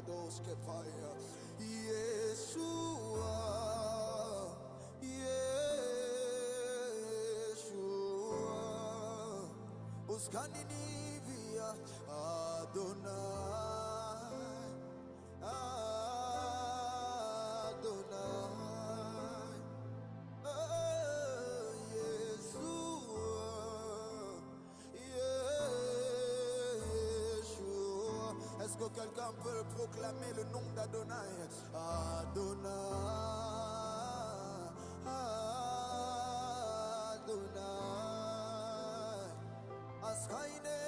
Rados Kefaya, Yeshua, Yeshua, Uskanivia, Adonai, Adonai, Yeshua, Yeshua. Est-ce que quelqu'un peut proclamer le nom d'Adonai? Adonai, Adonai, Askaine,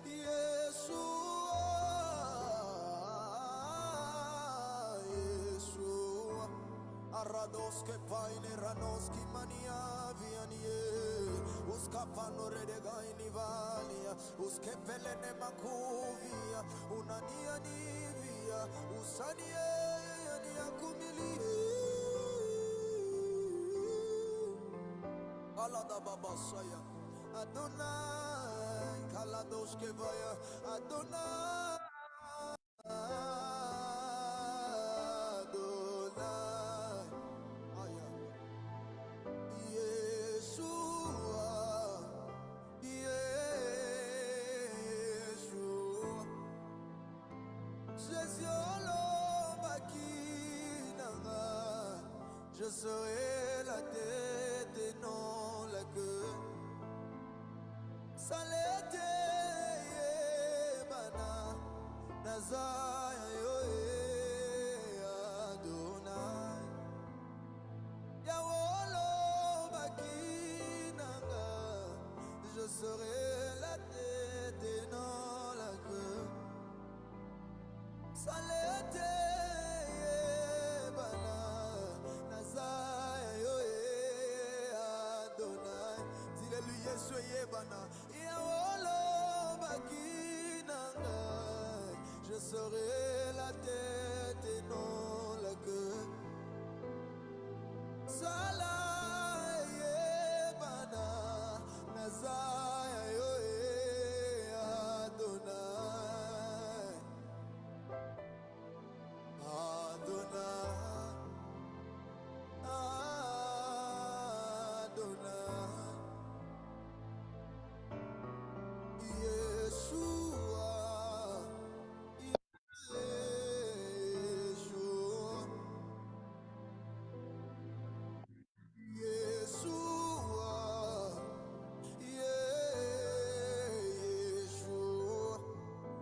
Yeshua, Yeshua, Arados que paine, ranos qui mania vianie, Uskapano redegaini valia, Uskepelene makuvia, Unania nivia, Usanie, Ania kumilie, Alada babasaya, Adonai, Kalados que vaya, Adonai. Je serai la tête et non la queue. Salete bana Nazaya yoe Adonai. Yawolo bakinanga. Je serai la tête et non la queue. Salete je serai la tête et non la queue. Salah bana Nazaya yoe Adonai, Adonai, Adonai, Yeshua, Yeshua, Yeshua, Yeshua.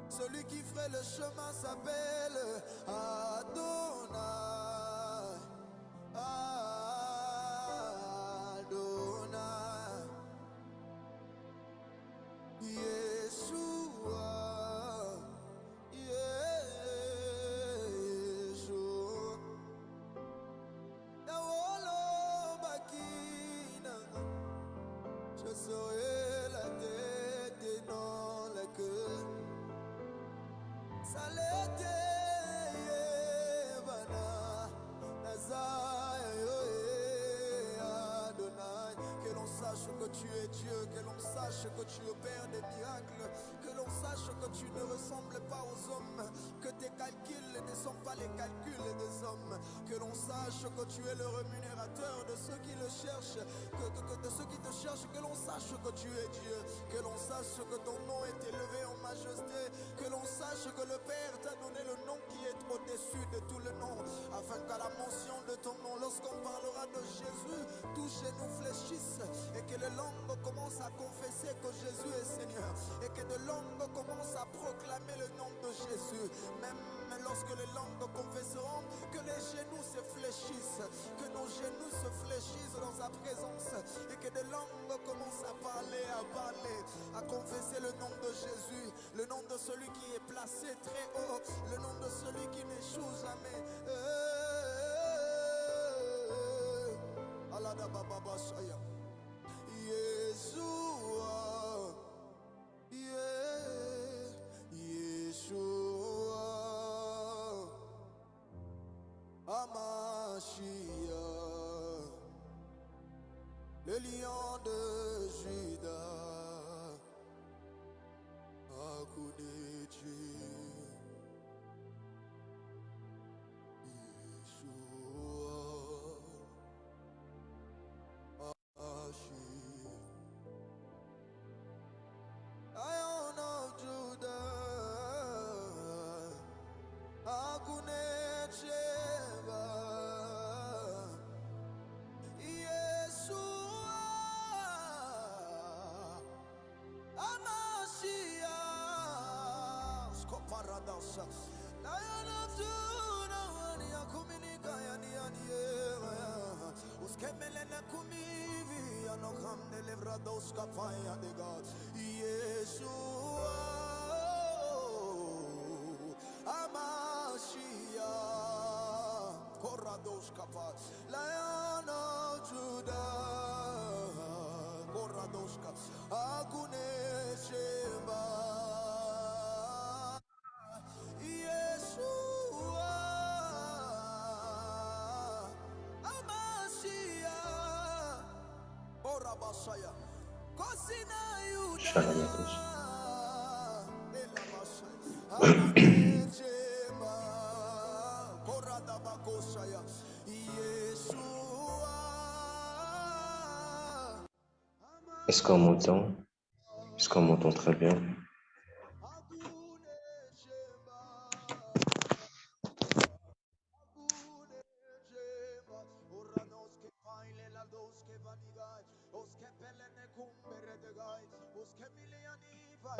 Celui qui ferait le chemin s'appelle Adonai, Adonai, Yeshua, Yeshua. Yawolo bakina, je serai la tête et non la queue. Salete bana Nazaya yoe Adonai. Que l'on sache que tu es Dieu, que l'on sache que tu opères des miracles, que l'on sache que tu ne ressembles pas aux hommes, que tes calculs ne sont pas les calculs des hommes, que l'on sache que tu es le rémunérateur de ceux qui le cherchent, que de ceux qui te cherchent, que l'on sache que tu es Dieu, que l'on sache que ton nom est élevé en majesté, que l'on sache que le Père t'a donné le nom qui est au-dessus de tout le nom, afin qu'à la mention de ton nom, lorsqu'on parlera de Jésus, tout chez nous fléchisse, et que les langues commencent à confesser que Jésus est Seigneur, et que de langues commencent à proclamer le nom de Jésus, même lorsque les langues confesseront, que les genoux se fléchissent, que nos genoux se fléchissent dans sa présence, et que des langues commencent à parler, à confesser le nom de Jésus, le nom de celui qui est placé très haut, le nom de celui qui n'échoue jamais. Alada Baba Bashaya, Yeshua, Yeshua, Amashia, le lion de Juda, Akunechi, Lion of Judah, ni akuminika yani uskemelene kumivi anokamne levrados kapaya de God Yeshua Amashia Korados kapa Lion of Judah Korados kapa Akune Shema Yeshua Amashia Orabasaya Kosina Yuda Shalom à tous. Elamashaya Agunechema Koradabakosaya Yeshua Est-ce qu'on m'entend? Est-ce qu'on m'entend très bien?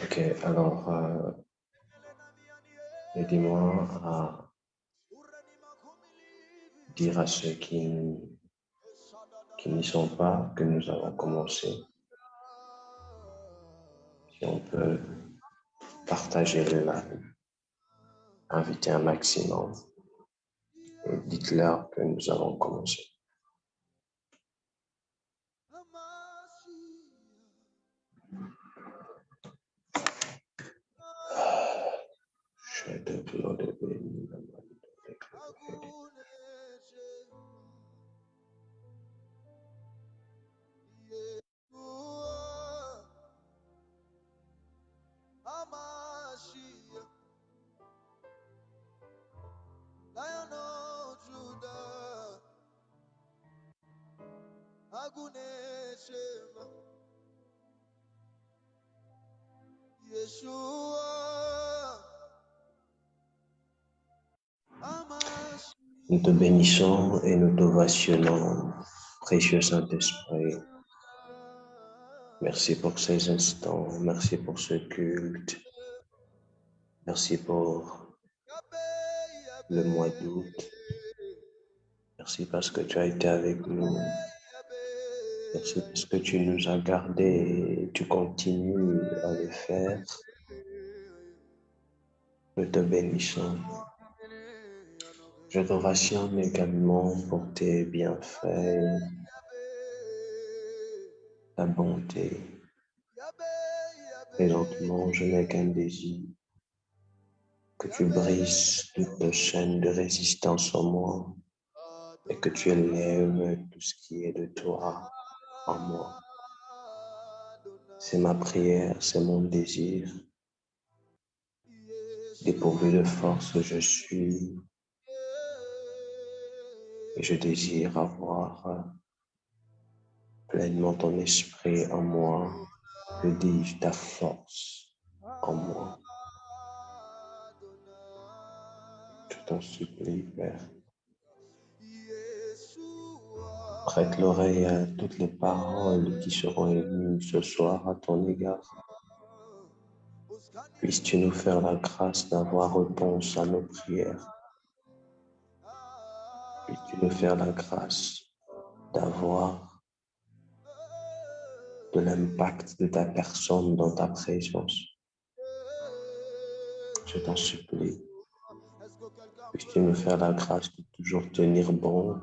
Ok, alors, aidez-moi à dire à ceux qui n'y sont pas que nous avons commencé. Si on peut partager le live, inviter un maximum et dites-leur que nous avons commencé. Lion of Judah, Aguneshema, Yeshua, Amashia. Nous te bénissons et nous t'ovationnons, précieux Saint-Esprit. Merci pour ces instants, merci pour ce culte, merci pour le mois d'août. Merci parce que tu as été avec nous. Merci parce que tu nous as gardés et tu continues à le faire. Nous te bénissons. Je t'ovationne également pour tes bienfaits, ta bonté. Présentement, je n'ai qu'un désir, que tu brises toutes les chaînes de résistance en moi et que tu élèves tout ce qui est de toi en moi. C'est ma prière, c'est mon désir. Dépourvu de force, je suis et je désire avoir pleinement ton esprit en moi, que dis-je, ta force en moi. Je t'en supplie, Père. Prête l'oreille à toutes les paroles qui seront émues ce soir à ton égard. Puisses-tu nous faire la grâce d'avoir réponse à nos prières. Puisses-tu nous faire la grâce d'avoir de l'impact de ta personne dans ta présence. Je t'en supplie. Puisses-tu nous faire la grâce de toujours tenir bon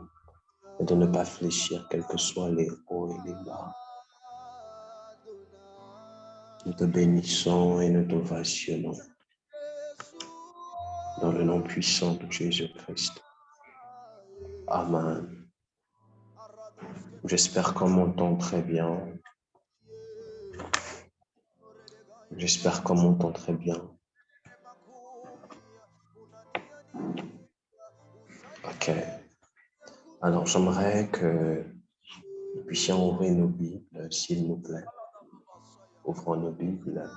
et de ne pas fléchir, quels que soient les hauts et les bas. Nous te bénissons et nous t'ovationnons. Dans le nom puissant de Jésus-Christ. Amen. J'espère qu'on m'entend très bien. J'espère qu'on m'entend très bien. Ok. Alors, j'aimerais que nous puissions ouvrir nos Bibles, s'il vous plaît. Ouvrons nos Bibles.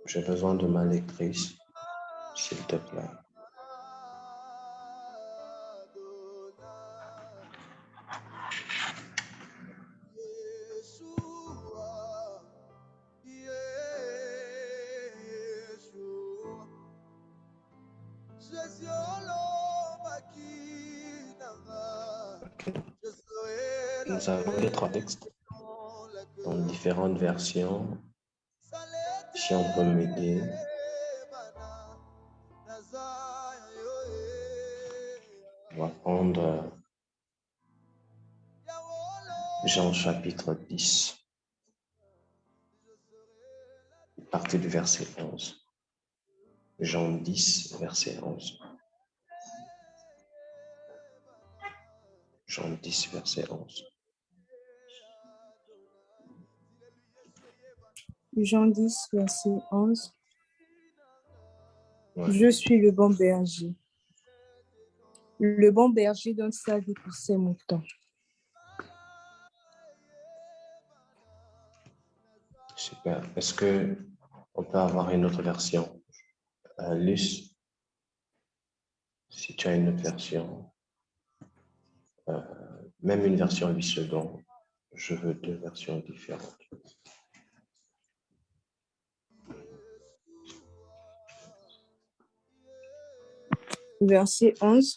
J'ai besoin de ma lectrice, s'il te plaît. Ok. Nous avons les trois textes dans différentes versions. Si on peut m'aider. On va prendre Jean chapitre 10, à partir du verset 11. Jean 10, verset 11. Jean 10, verset 11. Jean 10, verset 11. Ouais. Je suis le bon berger. Le bon berger donne sa vie pour ses moutons. Super. Est-ce qu'on peut avoir une autre version? Luce, si tu as une autre version, même une version 8 secondes, je veux deux versions différentes. Verset 11.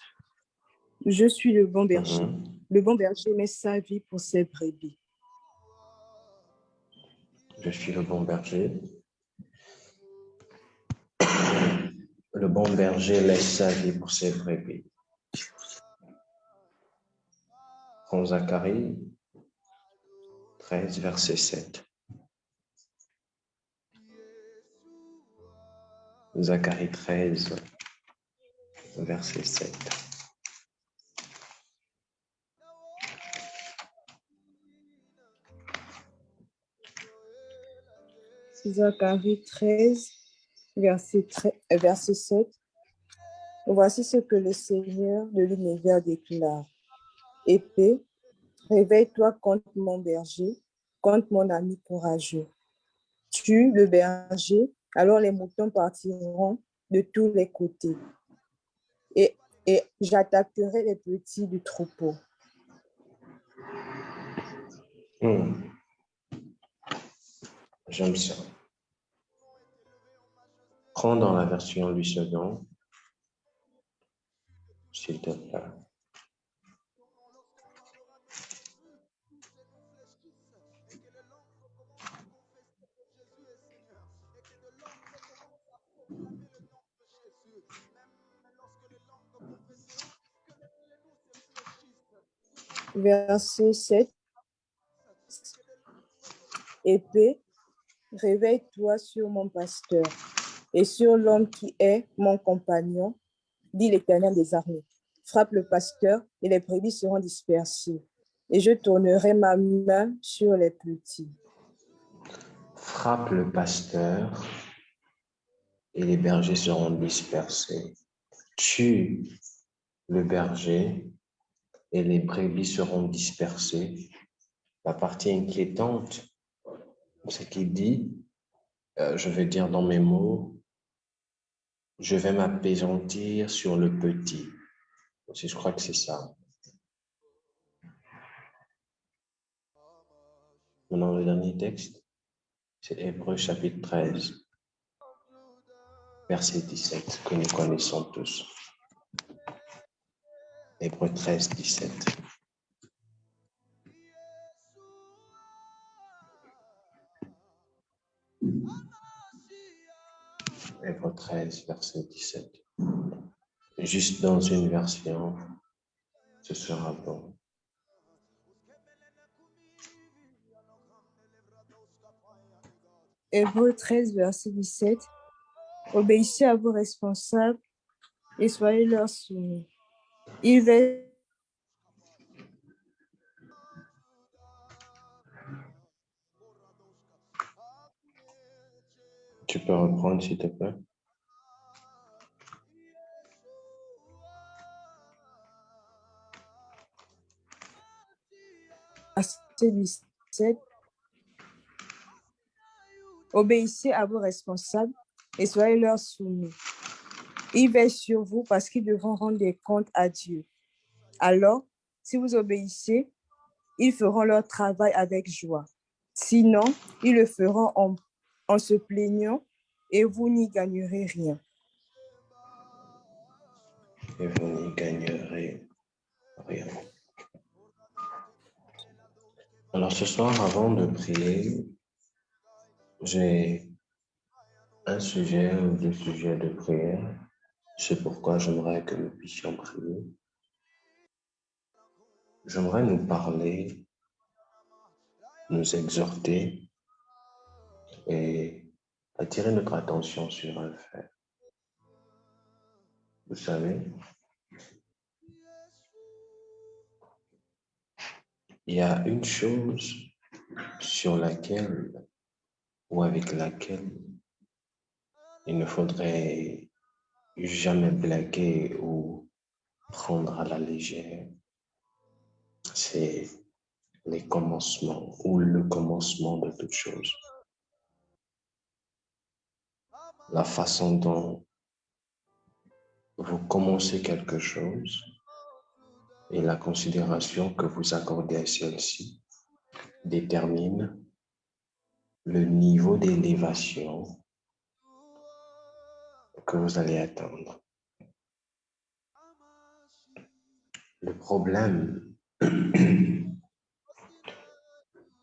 Je suis le bon berger. Mhm. Le bon berger met sa vie pour ses brebis. Je suis le bon berger. Le bon berger laisse sa vie pour ses brebis. En Zacharie 13, verset 7. Zacharie 13, verset 7. Zacharie 13, verset 7. Voici ce que le Seigneur de l'univers déclare. Épée, réveille-toi contre mon berger, contre mon ami courageux. Tue le berger, alors les moutons partiront de tous les côtés. Et j'attaquerai les petits du troupeau. J'aime ça. Prends dans la version 8 secondes, s'il te plaît. Verset 7. Épée, réveille-toi sur mon pasteur et sur l'homme qui est mon compagnon, dit l'Éternel des armées. Frappe le pasteur et les brebis seront dispersées. Et je tournerai ma main sur les petits. Frappe le pasteur et les bergers seront dispersés. Tue le berger et les brebis seront dispersées. La partie inquiétante, c'est qu'il dit, je vais dire dans mes mots, je vais m'appesantir sur le petit. Je crois que c'est ça. Maintenant, le dernier texte, c'est Hébreux chapitre 13, verset 17, que nous connaissons tous. Hébreux 13, 17. Hébreux 13, verset 17. Juste dans une version, ce sera bon. Hébreux 13, verset 17. Obéissez à vos responsables et soyez leur soumis. Ils veillent. Tu peux reprendre, s'il te plaît? Verset 17. Obéissez à vos responsables et soyez leur soumis. Ils veillent sur vous parce qu'ils devront rendre des comptes à Dieu. Alors, si vous obéissez, ils feront leur travail avec joie. Sinon, ils le feront en se plaignant et vous n'y gagnerez rien. et vous n'y gagnerez rien. Alors ce soir, avant de prier, j'ai un sujet ou deux sujets de prière. C'est pourquoi j'aimerais que nous puissions prier. J'aimerais nous parler, nous exhorter et attirer notre attention sur un fait. Vous savez, il y a une chose sur laquelle ou avec laquelle il ne faudrait jamais blaguer ou prendre à la légère. C'est les commencements ou le commencement de toute chose. La façon dont vous commencez quelque chose et la considération que vous accordez à celle-ci détermine le niveau d'élévation que vous allez atteindre. Le problème,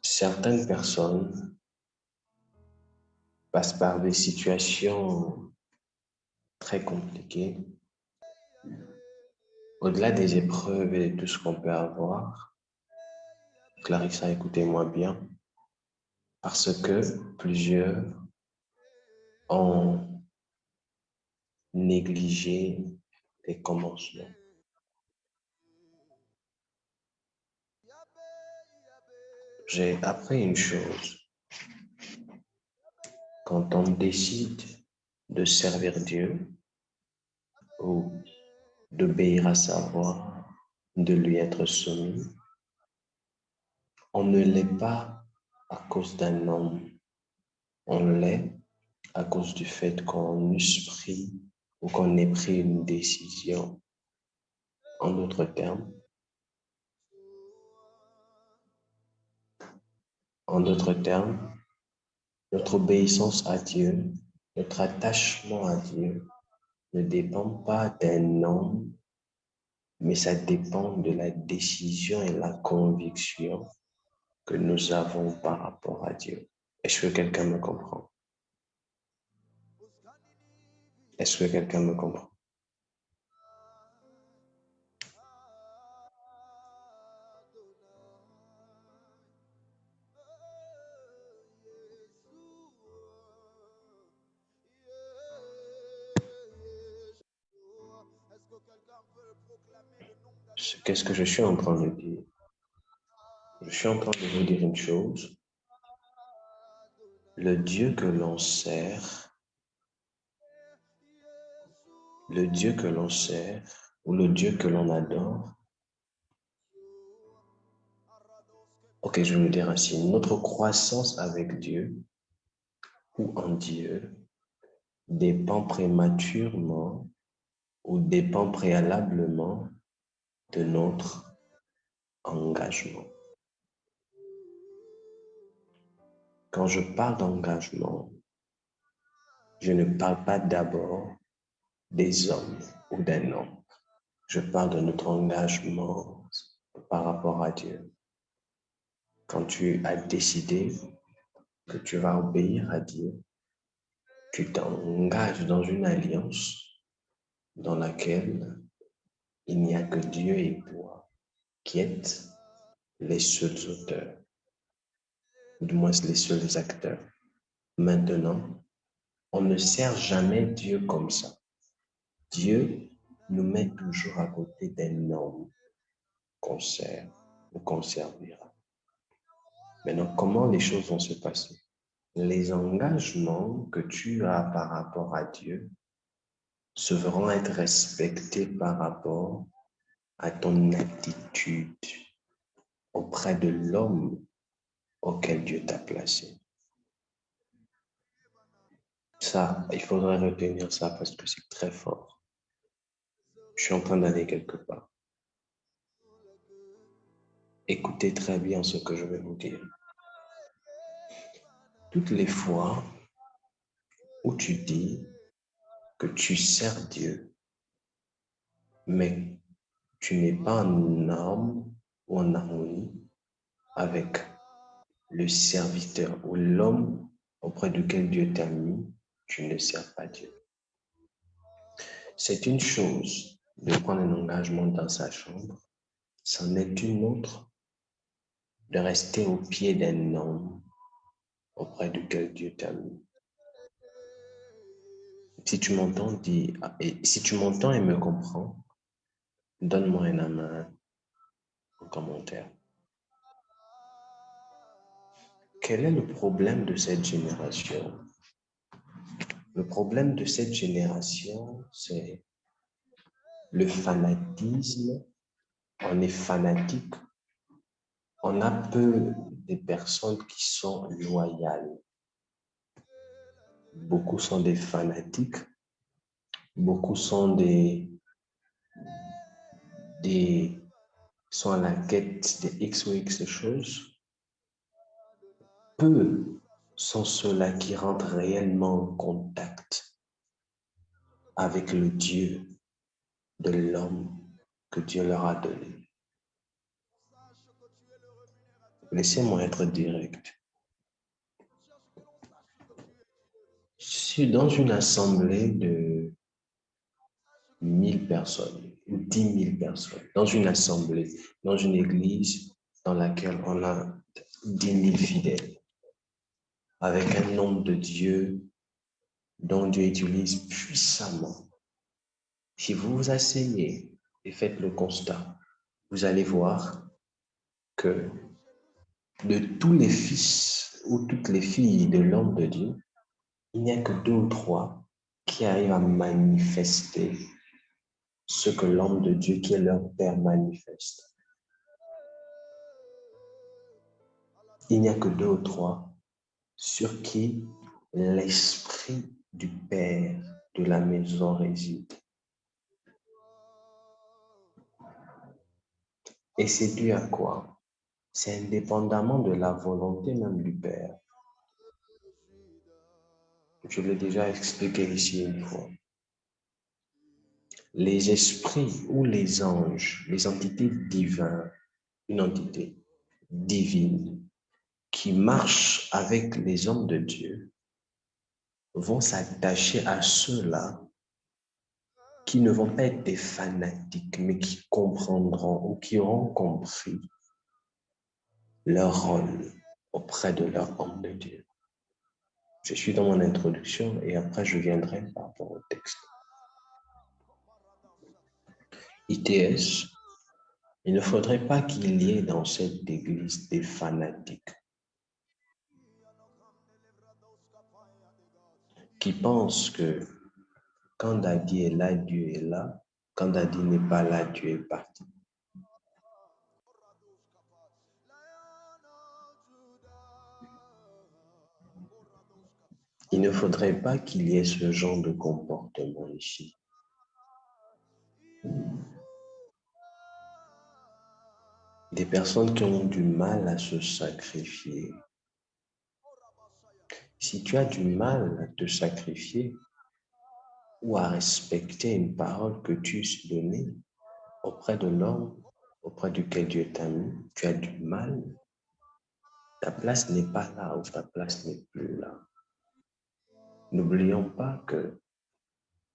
certaines personnes passent par des situations très compliquées, au-delà des épreuves et de tout ce qu'on peut avoir. Clarissa, écoutez-moi bien, parce que plusieurs ont négligé les commencements. J'ai appris une chose. Quand on décide de servir Dieu ou d'obéir à sa voix, de lui être soumis, on ne l'est pas à cause d'un homme. On l'est à cause du fait qu'on ait pris ou qu'on ait pris une décision. En d'autres termes, notre obéissance à Dieu, notre attachement à Dieu ne dépend pas d'un homme, mais ça dépend de la décision et la conviction que nous avons par rapport à Dieu. Est-ce que quelqu'un me comprend? Est-ce que quelqu'un me comprend? Qu'est-ce que je suis en train de dire? Je suis en train de vous dire une chose. Le Dieu que l'on sert, ou le Dieu que l'on adore, ok, je vais le dire ainsi, notre croissance avec Dieu ou en Dieu dépend prématurément ou dépend préalablement de notre engagement. Quand je parle d'engagement, je ne parle pas d'abord des hommes ou d'un homme. Je parle de notre engagement par rapport à Dieu. Quand tu as décidé que tu vas obéir à Dieu, tu t'engages dans une alliance dans laquelle il n'y a que Dieu et toi qui êtes les seuls auteurs, ou du moins les seuls acteurs. Maintenant, on ne sert jamais Dieu comme ça. Dieu nous met toujours à côté d'un homme qu'on sert ou qu'on servira. Maintenant, comment les choses vont se passer? Les engagements que tu as par rapport à Dieu se verront être respectés par rapport à ton attitude auprès de l'homme auquel Dieu t'a placé. Ça, il faudra retenir ça parce que c'est très fort. Je suis en train d'aller quelque part. Écoutez très bien ce que je vais vous dire. Toutes les fois où tu dis que tu sers Dieu, mais tu n'es pas en norme ou en harmonie avec le serviteur ou l'homme auprès duquel Dieu t'a mis, tu ne sers pas Dieu. C'est une chose de prendre un engagement dans sa chambre, c'en est une autre de rester au pied d'un homme auprès duquel Dieu t'a mis. Si tu m'entends, dis, et si tu m'entends et me comprends, donne-moi un amen en commentaire. Quel est le problème de cette génération? Le problème de cette génération, c'est le fanatisme. On est fanatique. On a peu de personnes qui sont loyales. Beaucoup sont des fanatiques. Beaucoup sont sont à la quête de X ou X choses. Peu sont ceux-là qui rentrent réellement en contact avec le Dieu de l'homme que Dieu leur a donné. Laissez-moi être direct. Si dans une assemblée de 1000 personnes ou 10 000 personnes, dans une assemblée, dans une église dans laquelle on a 10 000 fidèles, avec un nombre de dieux dont Dieu utilise puissamment, si vous vous asseyez et faites le constat, vous allez voir que de tous les fils ou toutes les filles de l'homme de Dieu, il n'y a que 2 ou 3 qui arrivent à manifester ce que l'homme de Dieu, qui est leur Père, manifeste. Il n'y a que 2 ou 3 sur qui l'esprit du Père de la maison réside. Et c'est dû à quoi? C'est indépendamment de la volonté même du Père. Je l'ai déjà expliqué ici une fois. Les esprits ou les anges, les entités divines, une entité divine qui marche avec les hommes de Dieu, vont s'attacher à ceux-là qui ne vont pas être des fanatiques, mais qui comprendront ou qui auront compris leur rôle auprès de leur homme de Dieu. Je suis dans mon introduction et après je viendrai par rapport au texte. ITS, il ne faudrait pas qu'il y ait dans cette église des fanatiques qui pensent que quand Dadi est là, Dieu est là. Quand Dadi n'est pas là, Dieu est parti. Il ne faudrait pas qu'il y ait ce genre de comportement ici. Des personnes qui ont du mal à se sacrifier. Si tu as du mal à te sacrifier ou à respecter une parole que tu as donnée auprès de l'homme, auprès duquel Dieu t'a mis, tu as du mal. Ta place n'est pas là ou ta place n'est plus là. N'oublions pas que,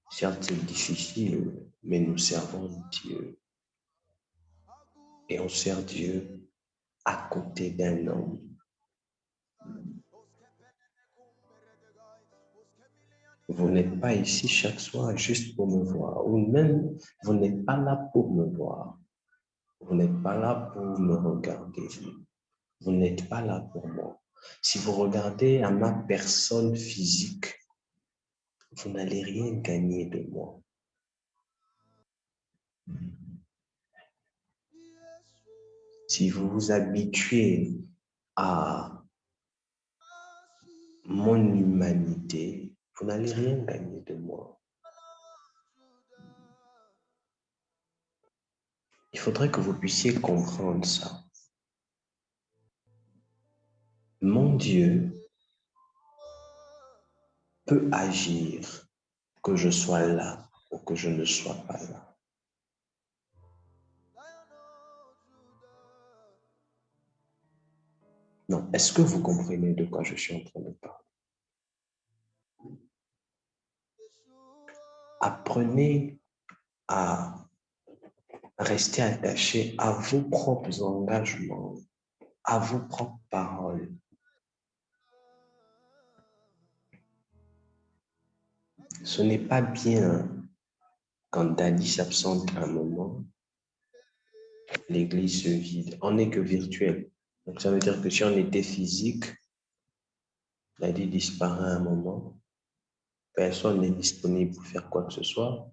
certes c'est difficile, mais nous servons Dieu. Et on sert Dieu à côté d'un homme. Vous n'êtes pas ici chaque soir juste pour me voir, ou même vous n'êtes pas là pour me voir. Vous n'êtes pas là pour me regarder. Vous n'êtes pas là pour moi. Si vous regardez à ma personne physique, vous n'allez rien gagner de moi. Si vous vous habituez à mon humanité, vous n'allez rien gagner de moi. Il faudrait que vous puissiez comprendre ça. Mon Dieu peut agir, que je sois là ou que je ne sois pas là. Non, est-ce que vous comprenez de quoi je suis en train de parler? Apprenez à rester attaché à vos propres engagements, à vos propres paroles. Ce n'est pas bien quand Dali s'absente un moment, l'église se vide. On n'est que virtuel. Donc ça veut dire que si on était physique, Dali disparaît un moment, personne n'est disponible pour faire quoi que ce soit.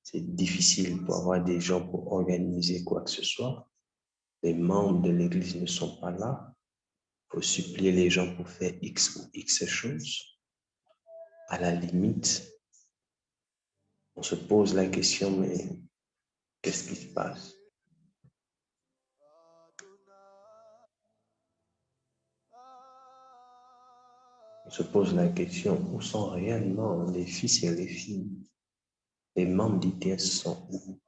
C'est difficile pour avoir des gens pour organiser quoi que ce soit. Les membres de l'église ne sont pas là. Il faut supplier les gens pour faire X ou X choses. À la limite, on se pose la question, mais qu'est-ce qui se passe? On se pose la question, où sont réellement les fils et les filles? Les membres d'ITS sont où?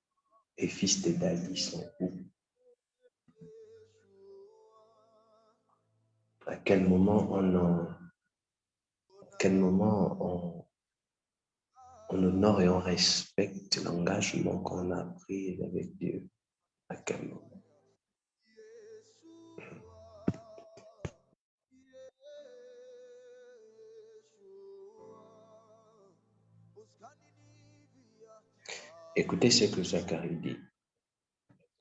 Les fils de Dali sont où? À quel moment on honore et on respecte l'engagement qu'on a pris avec Dieu? À quel moment? Écoutez ce que Zacharie dit.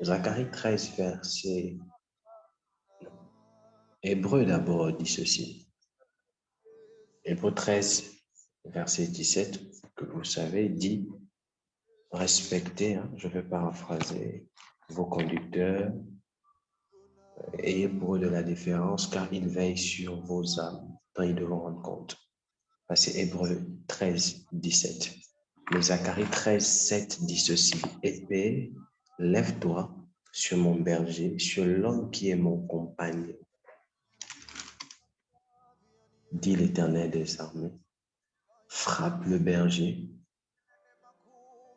Zacharie 13, verset... Hébreu d'abord dit ceci. Hébreu 13, verset 17, que vous savez, dit respectez, je vais paraphraser, vos conducteurs, ayez pour eux de la déférence, car ils veillent sur vos âmes, dont ils devront rendre compte. C'est Hébreu 13, 17. Mais Zacharie 13, 7 dit ceci. Épée, lève-toi sur mon berger, sur l'homme qui est mon compagnon, dit l'Éternel des armées. Frappe le berger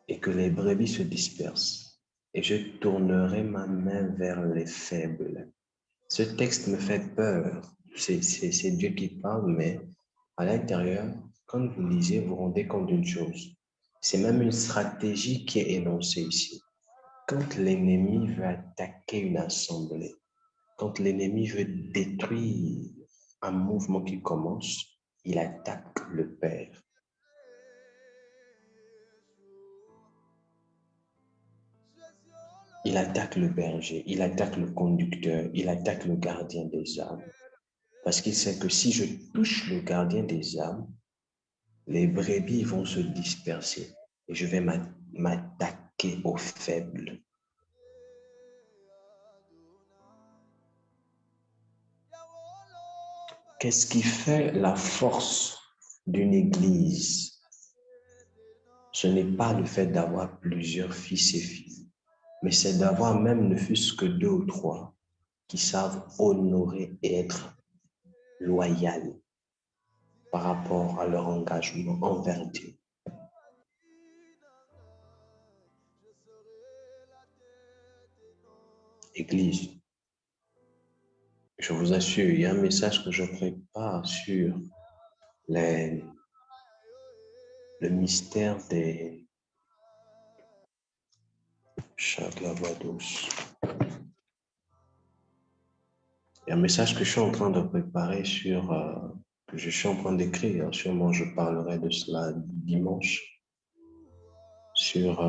et que les brebis se dispersent, et je tournerai ma main vers les faibles. Ce texte me fait peur. C'est Dieu qui parle, mais à l'intérieur, quand vous lisez, vous vous rendez compte d'une chose. C'est même une stratégie qui est énoncée ici. Quand l'ennemi veut attaquer une assemblée, quand l'ennemi veut détruire un mouvement qui commence, il attaque le Père. Il attaque le berger, il attaque le conducteur, il attaque le gardien des âmes. Parce qu'il sait que si je touche le gardien des âmes, les brebis vont se disperser et je vais m'attaquer aux faibles. Qu'est-ce qui fait la force d'une église? Ce n'est pas le fait d'avoir plusieurs fils et filles, mais c'est d'avoir même ne fût-ce que 2 ou 3 qui savent honorer et être loyaux par rapport à leur engagement envers Dieu. Église, je vous assure, il y a un message que je prépare sur le mystère des chats de la voix douce. Il y a un message que je suis en train de préparer que je suis en train d'écrire. Sûrement, je parlerai de cela dimanche sur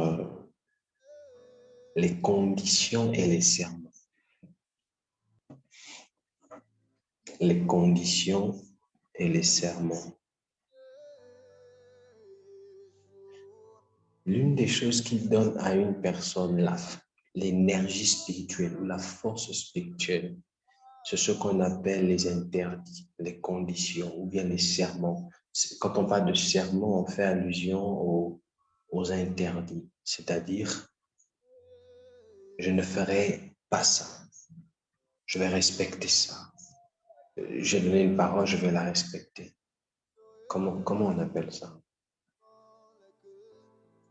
les conditions et les serments. Les conditions et les serments. L'une des choses qui donne à une personne l'énergie spirituelle ou la force spirituelle, c'est ce qu'on appelle les interdits, les conditions ou bien les serments. Quand on parle de serments, on fait allusion aux interdits, c'est-à-dire je ne ferai pas ça, je vais respecter ça. J'ai donné une parole, je vais la respecter. Comment on appelle ça?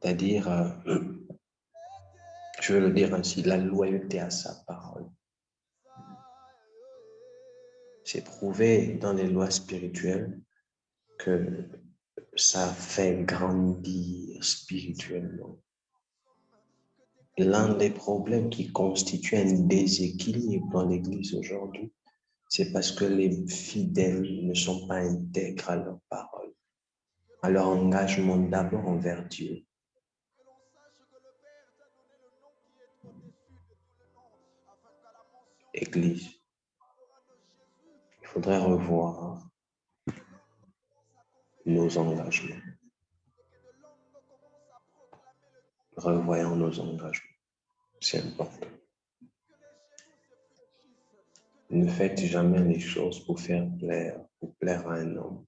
C'est-à-dire, je vais le dire ainsi, la loyauté à sa parole. C'est prouvé dans les lois spirituelles que ça fait grandir spirituellement. L'un des problèmes qui constitue un déséquilibre dans l'Église aujourd'hui, c'est parce que les fidèles ne sont pas intègres à leur parole, à leur engagement d'abord envers Dieu. Église, il faudrait revoir nos engagements. Revoyons nos engagements. C'est important. Ne faites jamais les choses pour plaire à un homme.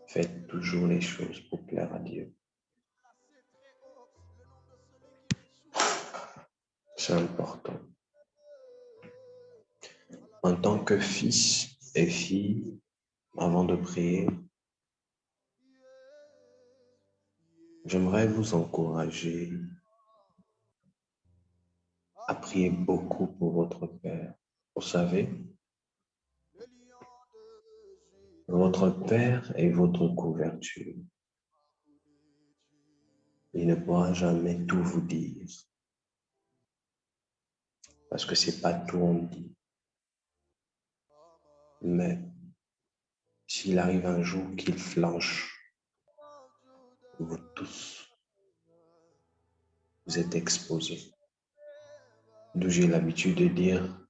Faites toujours les choses pour plaire à Dieu. C'est important. En tant que fils et fille, avant de prier, j'aimerais vous encourager à prier beaucoup pour votre Père. Vous savez, votre Père est votre couverture. Il ne pourra jamais tout vous dire. Parce que c'est pas tout on dit. Mais s'il arrive un jour qu'il flanche, vous tous, vous êtes exposés. D'où j'ai l'habitude de dire,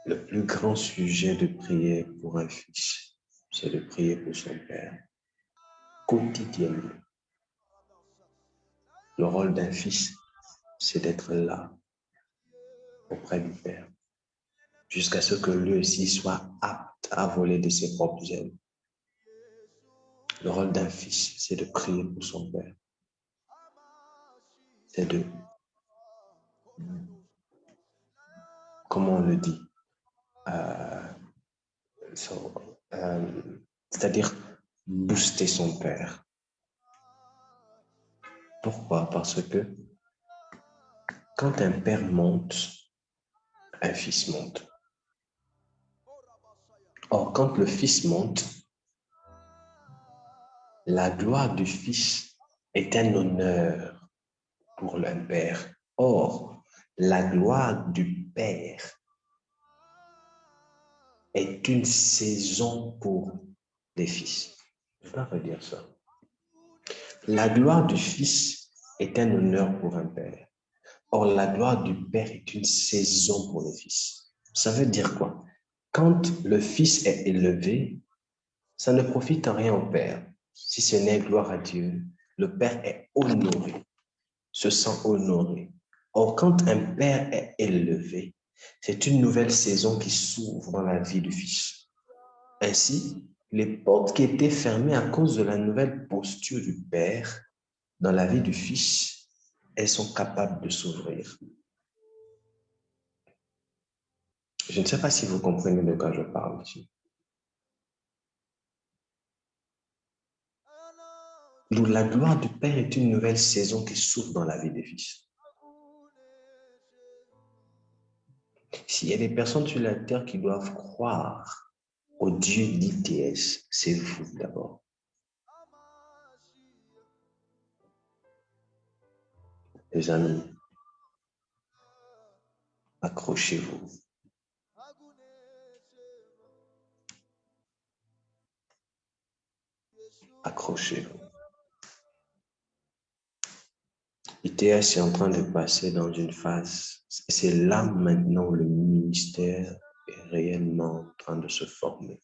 le plus grand sujet de prière pour un fils, c'est de prier pour son Père, quotidiennement. Le rôle d'un fils, c'est d'être là, auprès du Père, jusqu'à ce que lui aussi soit apte à voler de ses propres ailes. Le rôle d'un fils, c'est de prier pour son Père. C'est de, comment on le dit, c'est-à-dire booster son Père. Pourquoi? Parce que quand un père monte, un fils monte. Or, quand le fils monte, la gloire du fils est un honneur pour le père. Or, la gloire du père est une saison pour les fils. Je vais redire ça. La gloire du fils est un honneur pour un père. Or, la gloire du père est une saison pour les fils. Ça veut dire quoi? Quand le fils est élevé, ça ne profite en rien au père. Si ce n'est gloire à Dieu, le père est honoré, se sent honoré. Or, quand un père est élevé, c'est une nouvelle saison qui s'ouvre dans la vie du fils. Ainsi, les portes qui étaient fermées à cause de la nouvelle posture du père dans la vie du fils, elles sont capables de s'ouvrir. Je ne sais pas si vous comprenez de quoi je parle ici. D'où la gloire du Père est une nouvelle saison qui s'ouvre dans la vie des fils. S'il y a des personnes sur la terre qui doivent croire au Dieu d'ITS, c'est vous d'abord. Les amis, accrochez-vous. Accrochez-vous. ITS est en train de passer dans une phase. C'est là maintenant le ministère est réellement en train de se former.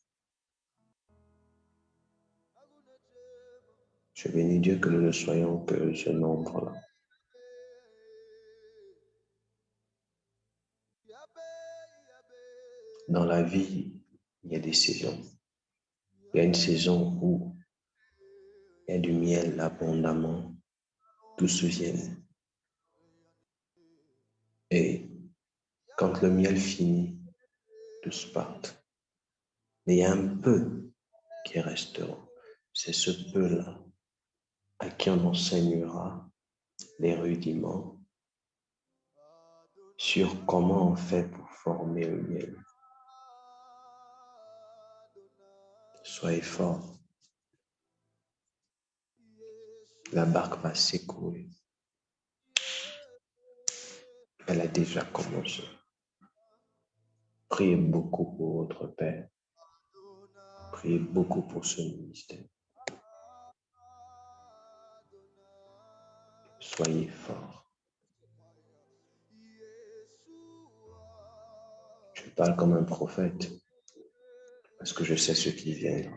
Je bénis Dieu que nous ne soyons que ce nombre-là. Dans la vie, il y a des saisons. Il y a une saison où il y a du miel abondamment, tous viennent. Et quand le miel finit, tous partent. Mais il y a un peu qui resteront. C'est ce peu-là à qui on enseignera les rudiments sur comment on fait pour transformé au miel. Soyez fort. La barque va s'écouler. Elle a déjà commencé. Priez beaucoup pour votre Père. Priez beaucoup pour ce ministère. Soyez forts. Je parle comme un prophète parce que je sais ce qui vient.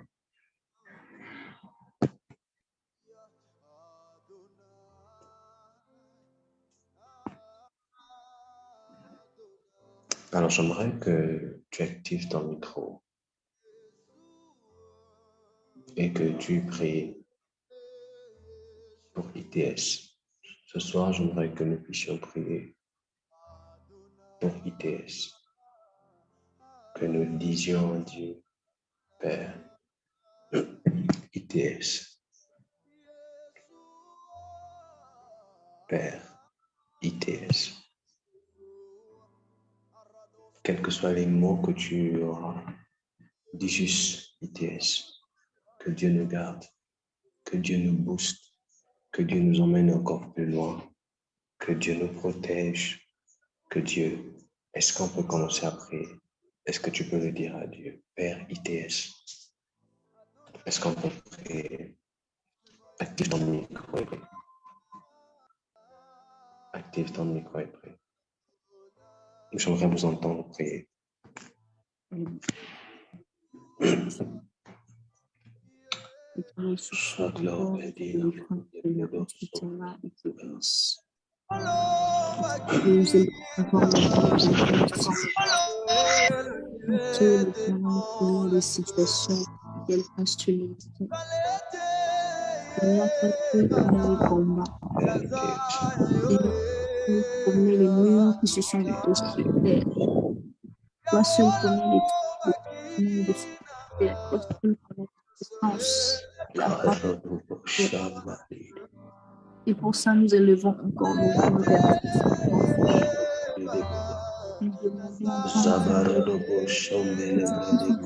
Alors, j'aimerais que tu actives ton micro et que tu pries pour ITS. Ce soir, j'aimerais que nous puissions prier pour ITS. Que nous disions à Dieu, Père, ITS. Père, ITS. Quels que soient les mots que tu auras, dis juste ITS. Que Dieu nous garde, que Dieu nous booste, que Dieu nous emmène encore plus loin, que Dieu nous protège, que Dieu... Est-ce qu'on peut commencer à prier? Est-ce que tu peux le dire à Dieu? Père ITS. Est-ce qu'on peut prier? Active ton micro et prie. Active ton micro et prie. J'aimerais vous entendre prier. Sois glorifié, les situations qu'elle fasse tu les les combats. Connais les murs qui se sont au-dessus de terre. Toi seul connais les trucs de terre. Toi seul connais l'essence et la part. Et pour ça, nous élevons encore nos voix vers nous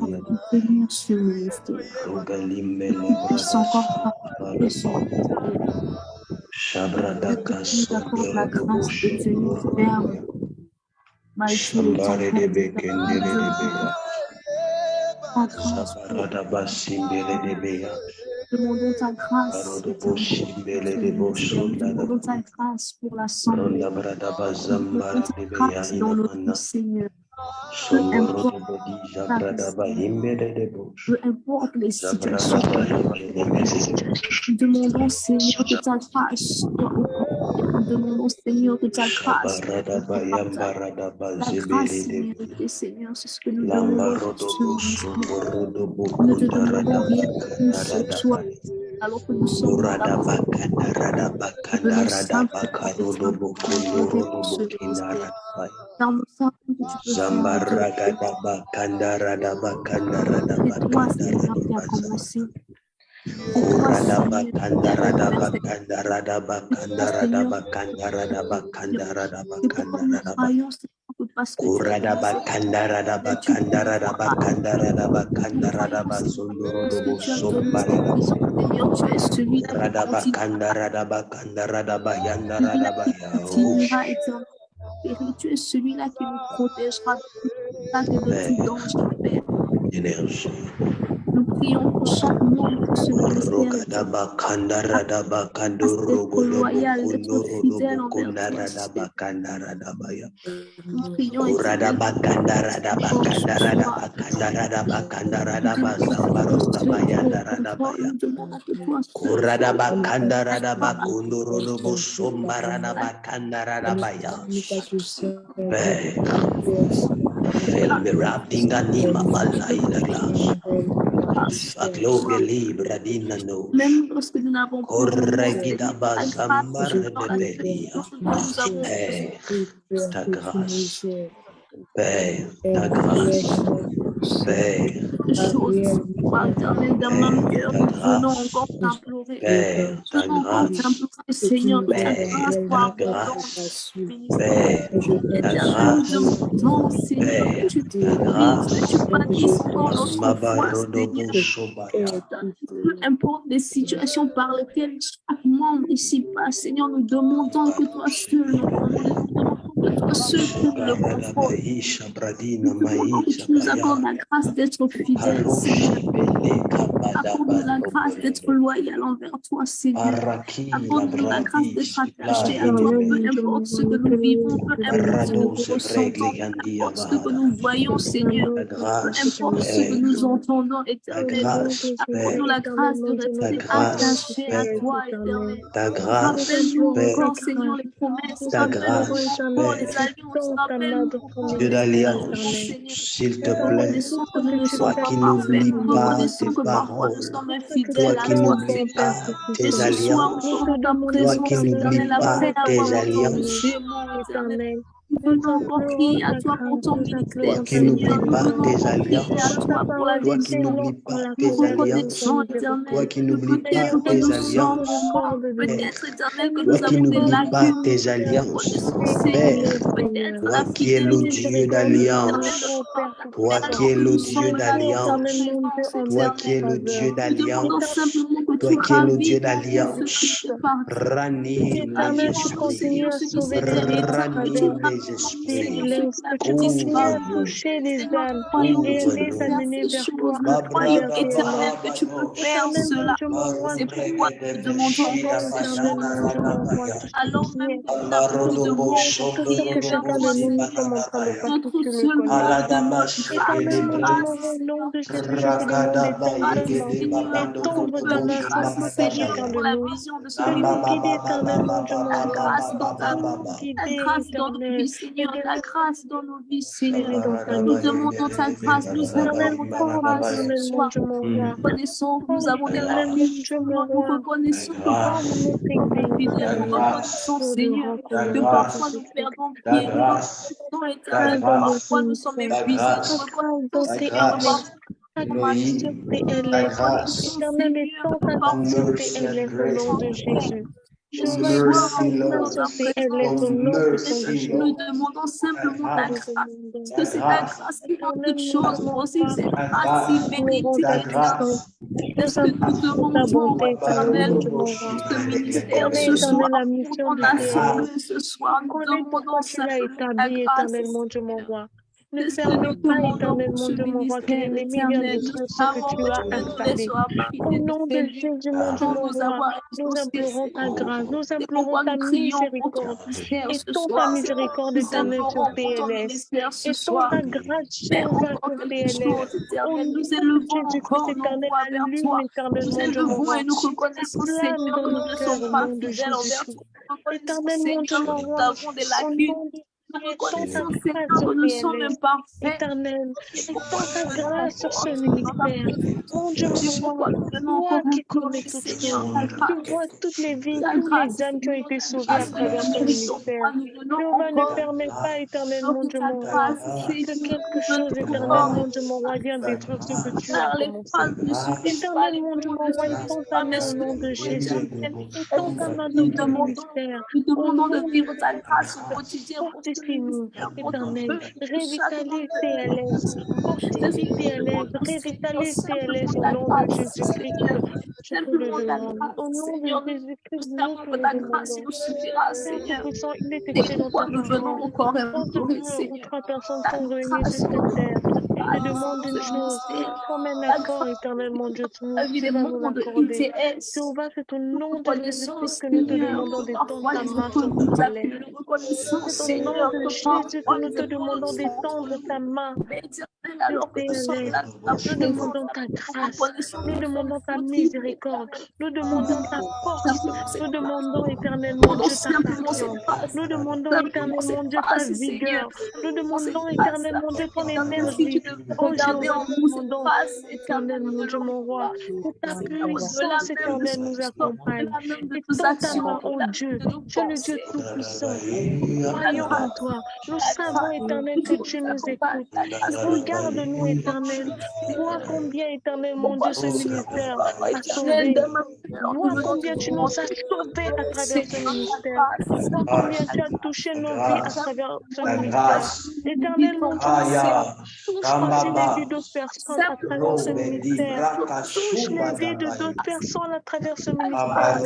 demandons tenir ce ministère. Puisse encore parler sur nous accorde la grâce de tenir ferme malgré le temps. Demandons ta grâce et ta demandons ta grâce pour l'assemblée. Demandons ta grâce dans notre Seigneur. Peu importe les situations. Nous demandons, Seigneur, que ta grâce soit au complet. Nous demandons, Seigneur, que ta grâce la grâce méritée, Seigneur, c'est ce que nous demandons. Nous te demandons rien de plus ce soir, alors que nous sommes dans la venons simplement car nous savons que tu peux faire c'est toi, Seigneur, qui a commencé. Tu es celui-là qui nous protégera de tout danger. Nous prions pour chaque membre de ce ministère d'être loyal, d'être fidèle envers toi. Nous prions et même lorsque nous n'avons Père, ta grâce, Père, quelque chose ce soir, éternel, dans mon cœur. Nous venons encore t'implorer. Père, Nous venons encore t'implorer, Seigneur, que ta grâce soit abondante au ministère. Éternel, nous demandons, Seigneur, que tu puisses, que tu bâtisses encore notre foi, Seigneur. Peu importe les situations par lesquelles chaque membre ici passe, Seigneur, nous demandons que toi seul nous demandons que toi seul trouve le confort. Nous demandons que tu nous accordes la grâce d'être fidèle, Seigneur. Accorde-nous la grâce d'être loyal envers toi, Seigneur. Accorde-nous la grâce d'être attaché à toi, peu importe ce que nous vivons, peu importe ce que nous ressentons, peu importe ce que nous voyons, Seigneur. Peu importe ce que nous entendons, éternel. Accorde-nous la grâce de rester attaché à toi, éternel. Rappelle-nous encore, Seigneur, les promesses. Rappelle-nous encore les alliances. Rappelle-nous Dieu d'alliance, s'il te plaît, toi qui n'oublies pas tes paroles, toi qui n'oublies pas tes alliances, toi qui n'oublies pas tes alliances, Venons encore crier à toi pour ton ministère, toi qui n'oublies pas tes alliances, toi pour la toi qui n'oublies pas tes alliances, toi qui n'oublies pas tes alliances, peut-être éternel que toi nous qui avons des n'oublies pas lacunes, tes alliances, Père, toi qui es le Dieu d'alliance, toi qui es le Dieu d'alliance, toi qui es le Dieu d'alliance, toi qui es le Dieu d'alliance, ranime les esprits, ranime les esprits, ouvre-nous, toucher les âmes et aider à mener vers toi à croyons travers éternel que tu peux faire cela. C'est pourquoi nous demandons encore cela. Alors même que nous n'avons plus de mots pour prier que chacun de nous nous sommes en train de faire tout ce que nous connaissons. Éternellement, au nom de Jésus, je te demande d'étendre ta main sur chacun de nous, de nous guider éternellement, Dieu mon roi, de nous guider éternel, la grâce dans nos vies, serrer dans ta nous main. demandons ta grâce, nous demandons ta grâce ce soir. Nous reconnaissons que nous avons des lacunes, nous reconnaissons que parfois nous sommes fidèles, nous reconnaissons, Seigneur, que parfois nous perdons pied, nous reconnaissons, éternel, que parfois nous sommes épuisés, nous reconnaissons, Seigneur, que parfois Éternel, étends ta grâce sur PLS au nom de Jésus. Je sois au nom puissant de nous demandons simplement ta grâce. Parce que c'est ta grâce qui rend toutes choses possibles. C'est grâce qui mérite ta grâce. Est-ce que nous demandons, éternel, pour ce ministère ce soir, pour ton assemblée ce soir, nous demandons simplement ta grâce. Ne permets pas éternellement de mon roi que l'ennemi vienne détruire ce que tu as installé. Au nom de Jésus, mon Dieu, mon roi, nous implorons ta grâce, nous implorons ta miséricorde. Étends ta miséricorde éternelle sur PLS. Étends ta grâce Jéhovah sur PLS. Au nom de Jésus-Christ éternel, allume éternellement, Dieu, mon roi. Plane dans nos cœurs au nom de Jésus-Christ. Éternellement, Dieu, mon roi, au nom de étends ta grâce sur PLS, éternel, étends ta grâce sur ce ministère. Mon Dieu, mon roi, toi qui connais toutes choses, tu vois toutes les vies, tous les âmes qui ont été sauvées à travers ce ministère. Jéhovah, ne permet pas, éternel, mon Dieu, mon roi, que quelque chose, éternel, mon Dieu, mon roi, vienne détruire ce que tu as commencé. Éternel, mon Dieu, mon roi, étends ta main au nom de Jésus. Étends ta main dans ton ministère. Nous demandons de vivre ta grâce au quotidien. Fortifie-nous, éternel, révitalise TLS, fortifie TLS, révitalise TLS au nom de Jésus-Christ. Je te le demande. Au nom de Jésus-Christ, nous te le demandons. Père Tout-Puissant, il est écrit dans ta parole. Quand deux ou trois personnes sont réunies sur cette terre, il te demande une chose, comme un accord éternel, mon Dieu, tu vas nous l'accorder. Jéhovah, c'est au nom de Jésus-Christ que nous te demandons d'étendre ta main sur nos palais. C'est au nom de Jésus que nous te demandons d'étendre ta main sur PLS. Nous demandons ta grâce, nous demandons ta miséricorde, nous demandons ta force, nous demandons éternellement Dieu ta patience, nous demandons éternellement Dieu ta vigueur, nous demandons éternellement Dieu ton énergie. Oh Jéhovah, nous demandons éternellement Dieu mon roi, que ta puissance éternelle nous accompagne. Étends ta main, oh Dieu, tu es le Dieu tout-puissant. Croyons en toi, nous savons éternel que tu nous écoutes. Regarde Regarde-nous, Éternel. Vois combien, Éternel, mon Dieu, ce ministère a sauvé. Vois combien tu nous as sauvés à travers ce ministère. Vois combien tu as touché nos vies à travers ce ministère. Éternel, mon Dieu, touche aussi les vies d'autres personnes à travers ce ministère. Touche les vies de d'autres personnes à travers ce ministère.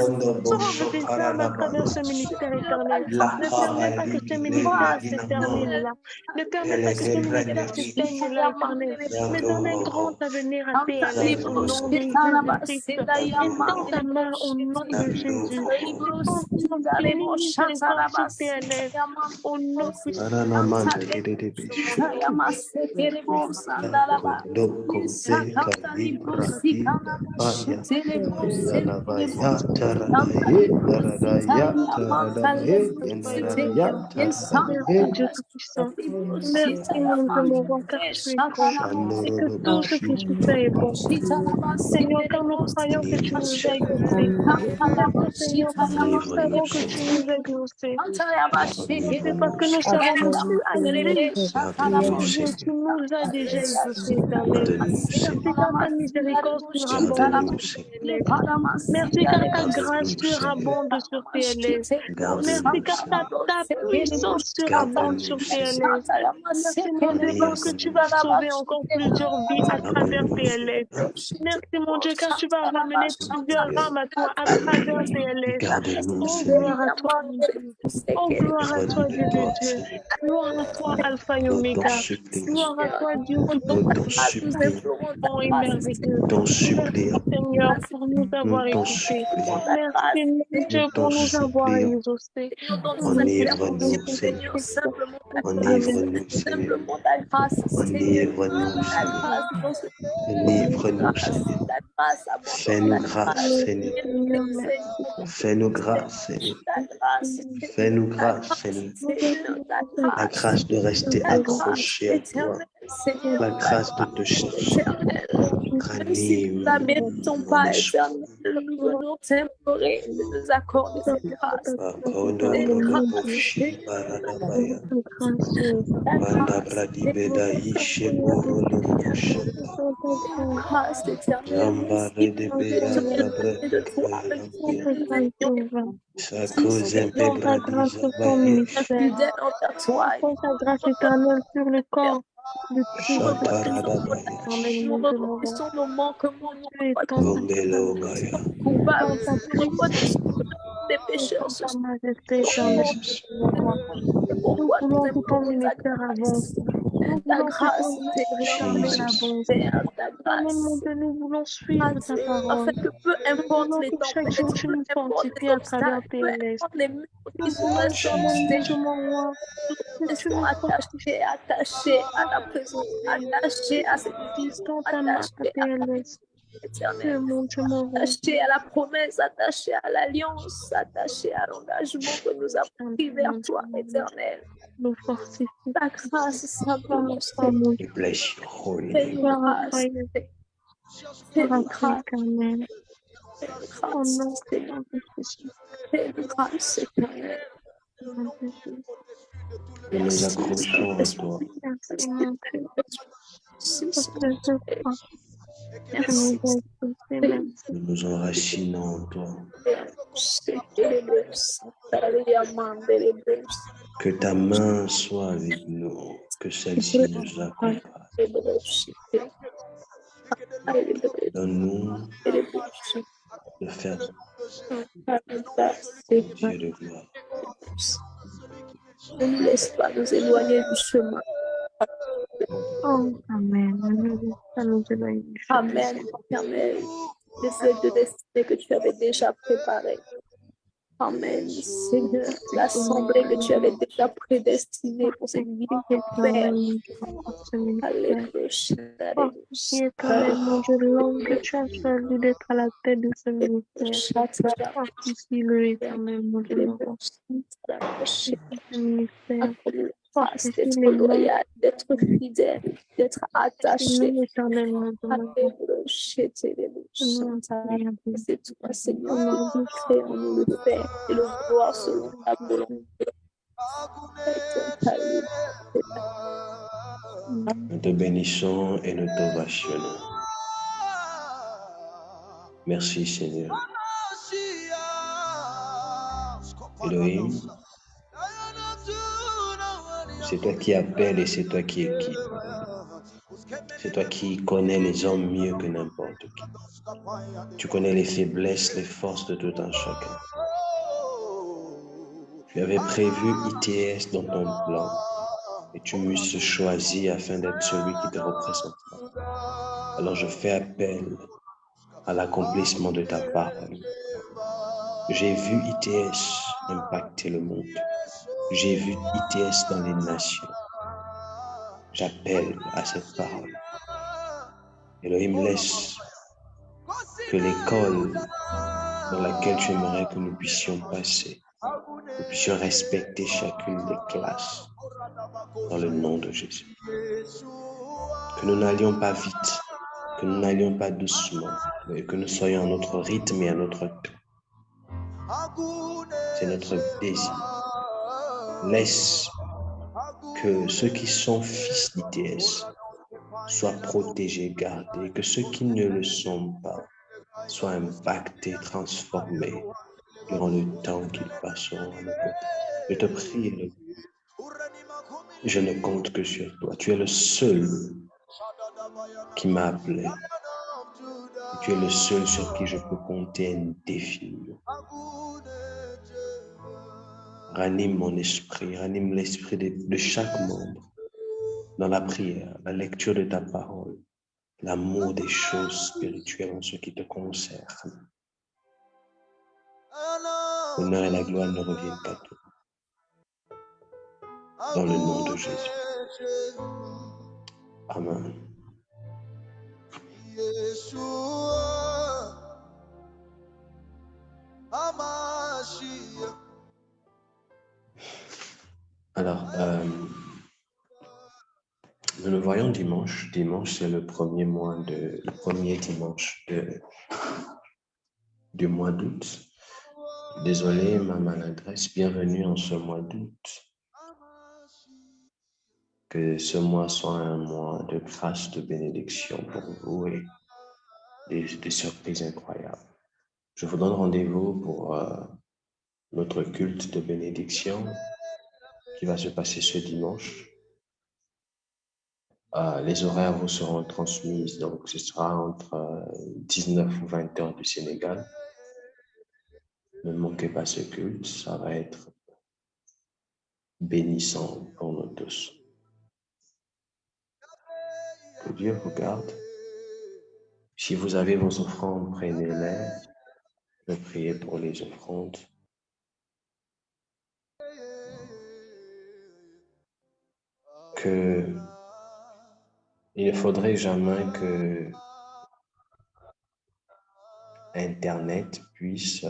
Sauve des âmes à travers ce ministère éternel. Ne permets pas que ce ministère se termine là. Ne permets pas que ce ministère s'éteigne là, éternel. Mais donne un grand avenir à TLS au nom de Jésus-Christ. Étends ta main au nom de Jésus. Étends ton infinie miséricorde sur TLS au nom puissant. Dieu Tout-Puissant. Merci mon Dieu, mon roi, car tu es bon et que tout ce que tu fais est bon. Seigneur, car nous croyons que tu nous as exaucés. Merci Seigneur, parce que nous savons que tu nous as exaucés. Merci parce que nous savons que tu as dit, mon Dieu, tu nous as déjà exaucés, éternel. Merci car ta miséricorde surabonde sur TLS. Merci car ta grâce surabonde sur TLS. Merci car ta puissance surabonde sur TLS. Merci mon Dieu parce que tu vas sauver encore plusieurs vies à travers TLS. Merci mon Dieu car tu vas ramener plusieurs âmes à toi à travers TLS. Oh gloire à toi mon Dieu. Oh gloire à toi Dieu de Dieu. Gloire à toi Alpha et Omega. Gloire à toi Dieu bon et merveilleux. Merci Seigneur pour nous avoir écoutés. Merci mon Dieu pour nous avoir exaucés. Enivre-nous, Seigneur. Enivre-nous, Seigneur. Enivre-nous, Seigneur. Enivre-nous, Seigneur. Fais-nous grâce, Seigneur. Fais-nous grâce, Seigneur. Fais-nous grâce, Seigneur. La grâce de rester accroché à toi. La grâce de te chercher. Ranime mon esprit. Nous t'implorer de nous accorder cette grâce. Ta grâce éternelle sur le corps de Christ. Nos manquements, des pécheurs. Nous voulons que ton ministère avance. Ta grâce, nous voulons suivre ta parole. Afin que peu importe les temps, chaque jour tu nous fortifies à travers tes laisses. les murs qui sont restés, Tu nous attachés à ta présence, attachés à cette vision, attachés à la promesse, attachés à l'alliance, attachés à l'engagement que nous avons pris vers toi, éternel. Nous fortifie. Ta grâce simplement. We bless your holy name. Nous nous accrochons à toi. Nous nous enracinons en toi. Que ta main soit avec nous, que celle-ci nous accompagne. Donne-nous de faire Dieu de gloire. Ne nous laisse pas nous éloigner du chemin. Oh, Amen. Amen. Amen. Des feuilles de destinée que tu avais déjà préparées. Amen. Seigneur, l'assemblée que tu avais déjà prédestinée pour cette vie de Père. Alléluia. L'homme que tu as choisi d'être à la tête de ce ministère. Fortifie-le, éternel, mon Dieu. D'être loyal, d'être fidèle, d'être attaché. C'est toi, Seigneur, qui nous crée en nous le faire et le vouloir selon ta volonté. Nous te bénissons et nous t'ovationnons. Merci Seigneur. Elohim, c'est toi qui appelles et c'est toi qui équipe. C'est toi qui connais les hommes mieux que n'importe qui. Tu connais les faiblesses, les forces de tout un chacun. Tu avais prévu ITS dans ton plan et tu m'as choisi afin d'être celui qui te représentera. Alors je fais appel à l'accomplissement de ta parole. J'ai vu ITS impacter le monde. J'ai vu ITS dans les nations. J'appelle à cette parole. Elohim, laisse que l'école dans laquelle tu aimerais que nous puissions passer, nous puissions respecter chacune des classes dans le nom de Jésus. Que nous n'allions pas vite, que nous n'allions pas doucement, mais que nous soyons à notre rythme et à notre temps. C'est notre désir. Laisse que ceux qui sont fils d'ITS soient protégés, gardés, que ceux qui ne le sont pas soient impactés, transformés durant le temps qu'ils passeront à nos côtés. Je te prie, je ne compte que sur toi. Tu es le seul qui m'a appelé. Et tu es le seul sur qui je peux compter indéfiniment. Ranime mon esprit, ranime l'esprit de chaque membre dans la prière, la lecture de ta parole, l'amour des choses spirituelles en ce qui te concerne. L'honneur et la gloire ne reviennent qu'à toi. Dans le nom de Jésus. Amen. Alors, nous le voyons dimanche. Dimanche, c'est le premier dimanche du mois d'août. Désolé, ma maladresse. Bienvenue en ce mois d'août. Que ce mois soit un mois de grâce, de bénédiction pour vous et des surprises incroyables. Je vous donne rendez-vous pour notre culte de bénédiction qui va se passer ce dimanche. Les horaires vous seront transmises, donc ce sera entre 19 ou 20 heures du Sénégal. Ne manquez pas ce culte, ça va être bénissant pour nous tous. Que Dieu vous garde. Si vous avez vos offrandes, prenez-les. Je prie pour les offrandes. Il ne faudrait jamais que Internet puisse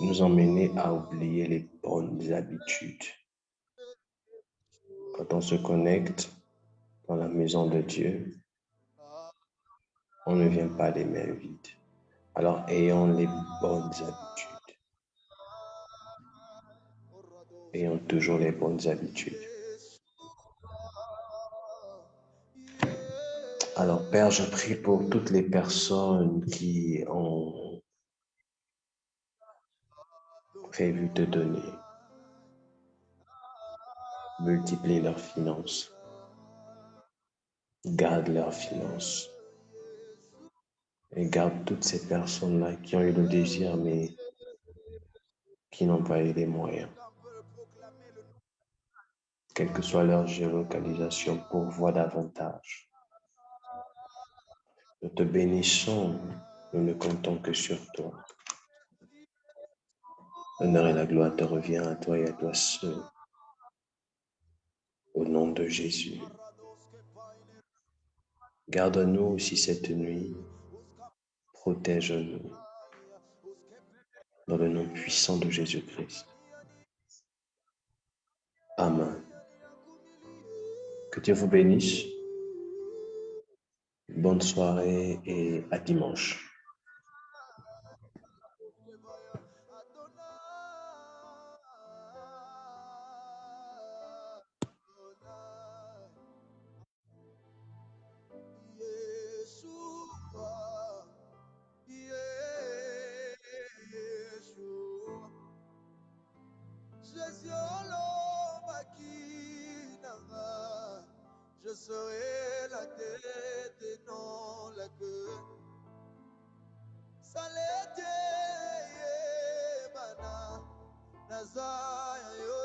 nous emmener à oublier les bonnes habitudes. Quand on se connecte dans la maison de Dieu, on ne vient pas les mains vides. Alors ayons les bonnes habitudes. Ayons toujours les bonnes habitudes. Alors Père, je prie pour toutes les personnes qui ont prévu te donner. Multiplie leurs finances. Garde leurs finances. Et garde toutes ces personnes-là qui ont eu le désir, mais qui n'ont pas eu les moyens. Quelle que soit leur géolocalisation, pourvoie davantage. Nous te bénissons, nous ne comptons que sur toi. L'honneur et la gloire te revient à toi et à toi seul. Au nom de Jésus. Garde-nous aussi cette nuit. Protège-nous. Dans le nom puissant de Jésus-Christ. Amen. Que Dieu vous bénisse. Bonne soirée et à dimanche. serai la tête et non la queue. Salete mana nazaya yo